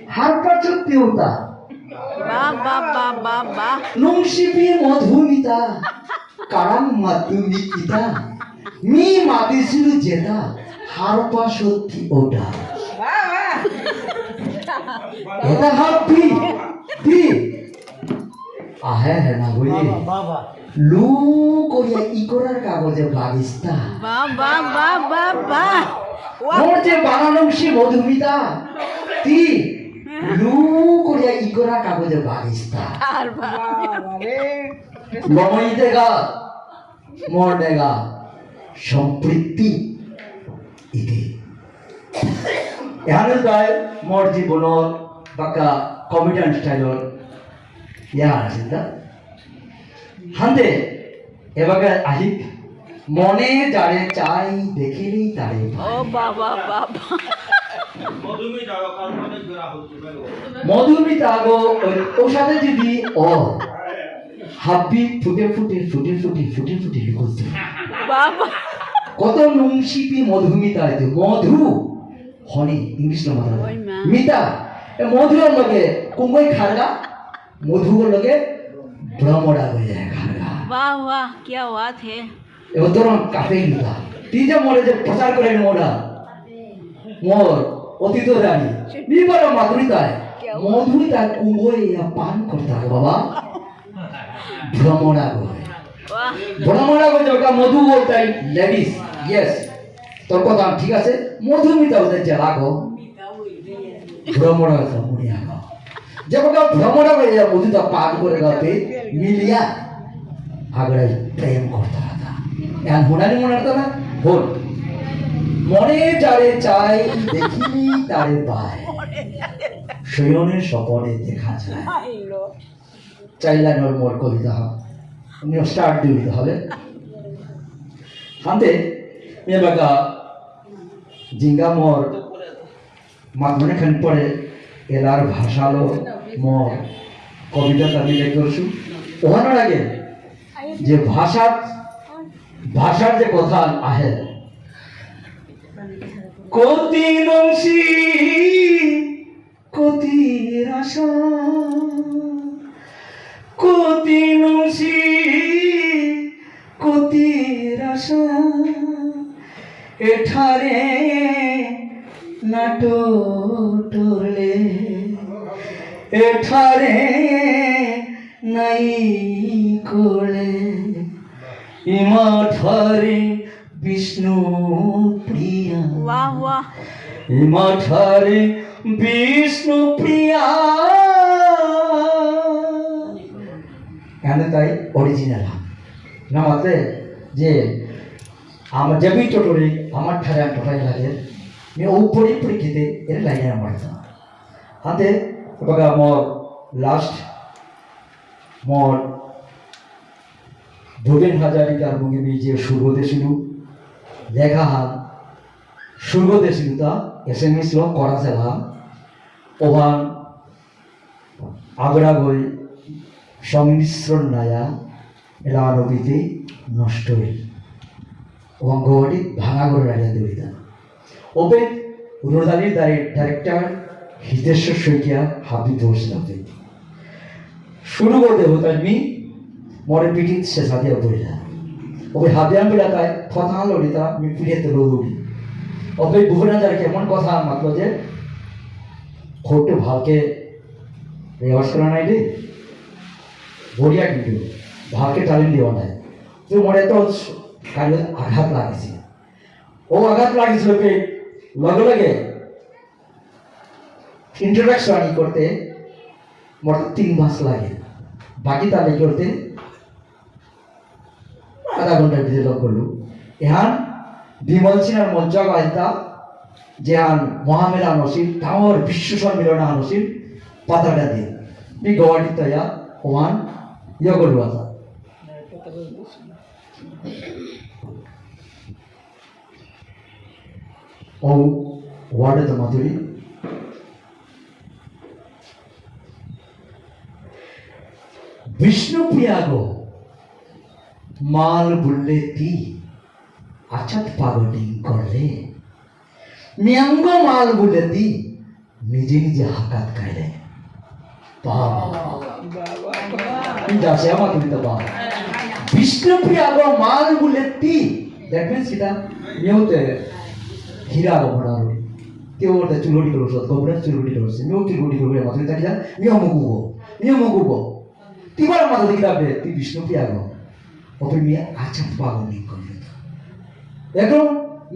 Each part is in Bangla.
harpachutiuta ba. nungsipi madhumita karam madhumikita mi madisiru jeta harpachutiuta এটা হাপি পি আহে হে না বলি লু করিয়া ই করার কাগজে বাগিস্তা বা মোর যে বানানো সে মধুমিতা তি লু করিয়া ই করার কাগজে বাগিস্তা মমই দেগা মোর দেগা সম্পৃক্তি ইতি এহানে তাই মোর জীবনৰ বাকা কমিডিয়ান স্টাইলৰ ইয়া আছিল দা হান্দে এবাগে আহিক মনে যারে চাই দেখিলি তারে ও বাবা মধুমিতা গো ওর সাথে যদি ও হাব্বি ফুটে লুকোতে বাবা কত নুংশিপি মধুমিতা এতে মধু হনি ইংলিশ লো মাথা মিতা এ মধুর লগে কুঙ্গই খারগা মধুর লগে ভ্রমরা হয়ে যায় খারগা वाह क्या बात है এবার তোর কাফে লিখা তুই যে মরে যে প্রচার করে মোরা মোর অতীত রানী নিবার মাধুরিতায় মধুরিতায় কুঙ্গই পান করতে হবে বাবা ভ্রমরা হয় वाह ভ্রমরা হয় ওটা মধু বলতে লেডিস ইয়েস তোর কথা ঠিক আছে মধুমিতা ওদের যে লাগো ভ্রমরা মুনিয়া जब का भ्रमण में या मुझे तो पाठ करेगा पे मिलिया आगरा प्रेम करता था यार होना नहीं होना ना बोल মনে যারে চাই দেখিনি তারে পায় শয়নে স্বপনে দেখা যায় চাইলা নর মোর কবিতা উনি স্টার্ট দিতে হবে হাতে মেবাকা জিঙ্গা মোর মাধ্যমে খান পড়ে এলার ভাষালো মোর কবিতা আমি করছু ওখানোর আগে যে ভাষার যে কথা আহে কতি নংসি কতি রাশা কতি নংসি কতি রাশা এঠারে নাটো টলে এঠারে নাই কোলে ইমাঠারে বিষ্ণু প্রিয়া वाह ইমাঠারে বিষ্ণু প্রিয়া এখানে তাই অরিজিনাল না মাতে যে আমার যাবি টোটরে আমার ঠারে টোটাই লাগে मी ऊपरी खेते एरे लाइन मारता हाते बघा मोर लास्ट मोर भूपेन हाजारिकार मुगे मी जे सुरगो देशिलु লেখা হাল सुरगो देशिलु ता एसएमएस लो करा सेला ओहान आगड़ा गई সংমিশ্রণ নায়া এলা নবীতে নষ্ট হইল ওহান গোয়াটি ভাঙা করে রাজা দেবিতা ওপেন রোদালির ডাইরেক্টর হিতেশ্বর শইকিয়া হাবি বসলাতে শুরু করতে হতো আমি মরে পিটি সে সাথে বইলা ওই হাবিয়াম বিলাতায় কথা লড়িতা আমি পিড়িতে রোদুড়ি ওই ভুবনাজার কেমন কথা মাত্র যে খোটে ভালকে রেওয়াজ করা নাই রে বড়িয়া কিন্তু ভালকে তালিম দেওয়া নাই তুই মরে তো কাজে আঘাত লাগিয়েছিল ও আঘাত লাগিয়েছিল লগে লগে इंट्रोडक्शन करते मोर 3 मास लागे बाकी ताले करते आधा घंटा ভিতরে লগ করলু এহান বিমল সিনার মঞ্চ গাইতা যেহান মহামেলা নসিল তাওর বিশ্ব সম্মেলন নসিল পাতাটা দিয়ে নি গওয়াটি তয়া ওয়ান ইয়গলওয়াতা ও ওয়ার্ডে তো মাধুরী विष्णुप्रिया गो माल बुल्ले ती अचत पागटिंग करले मियांगो माल बुल्ले ती নিজে নিজে হাকাত খাইলে যাচ্ছে আমার তুমি তো বাবা বিষ্ণুপ্রিয়া গো মাল বলে তি দ্যাট মিন্স এটা মেউতে হীরা গো ভরার কেউ ওটা চুলোটি করছ গোবরা চুলোটি করছ মেউ চুলোটি করে মাথা তাকি যা মেউ মগুগো তিবার মাথা দেখি যাবে তুই বিষ্ণুপ্রিয়া গো ওপরে মিয়া আচ্ছা পাগল নি করলে এখন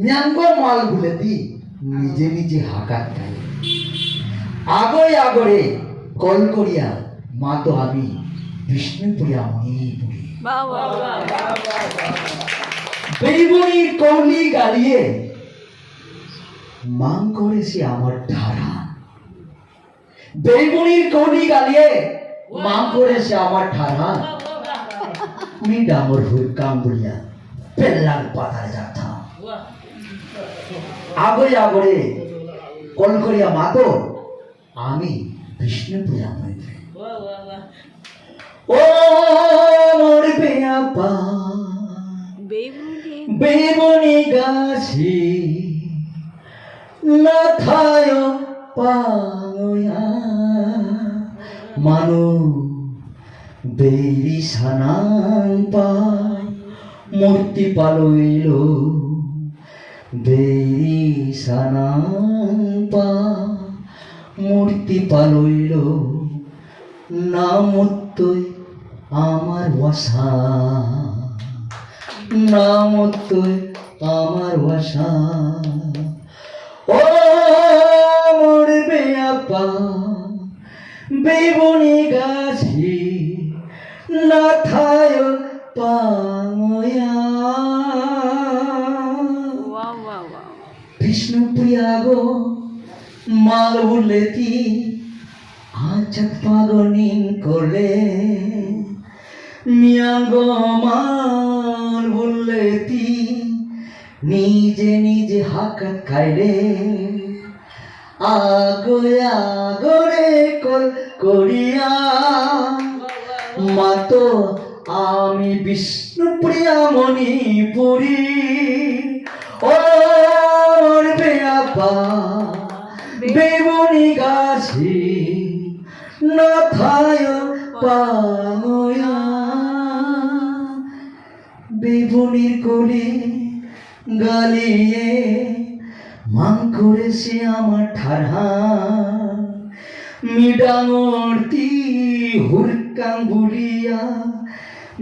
ম্যাঙ্গ মাল বলে তি নিজে নিজে হাকাত খাইলে আগরে কল করিয়া মা তো আমি বিষ্ণুপুরিয়া মণিপুরি বেরিবনি কৌলি গালিয়ে মাং করেছে আমার ধারা বেরিবনির কৌলি গালিয়ে মাং করেছে আমার ধারা মি ডামর হুল কামবুলিয়া পেল্লার পাতার যাত্রা আগরে কল করিয়া মা তো আমি বিষ্ণুপুরিয়া মণিপুরি ও মোর বেয়াপা বেবনি গাছি না থায় পাঙয়া মানু বেরি সানাং পা মূর্তি পালইল বেরি সানাং পা মূর্তি পালইল নামতই আমার ওয়াসা নামতই আমার ওয়াসা ও মোর বেয়াপা বেবনি গাছি না থায় পাঙয়া বিষ্ণুপ্রিয়া গো মাল বলেতি আচ্ছা পাগনিং করলে মিয়াঙ্গ মাল বলেতি নিজে নিজে হাকাত খাইলে আগরে কল করিয়া মাতো আমি বিষ্ণুপ্রিয়া মণিপুরি ও বেয়াপা বেবনি গাছি না থায় পাঙয়া বেবনির কোলে গালিয়ে মাং করেছে আমার ঠাড়া মিডাঙর্তি হুরকাং বুলিয়া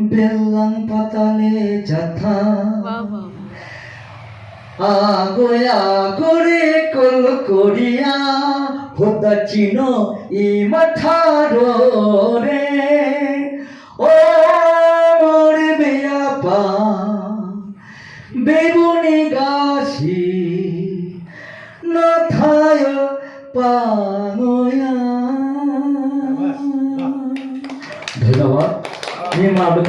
বেল্লাং পাতালে যাথা আগরে কল করিয়া হোদা চিনো ই মাথারো রে ও মোর বেয়াপা বেগুনি গাছি না থায় পাঙয়া ধন্যবাদ।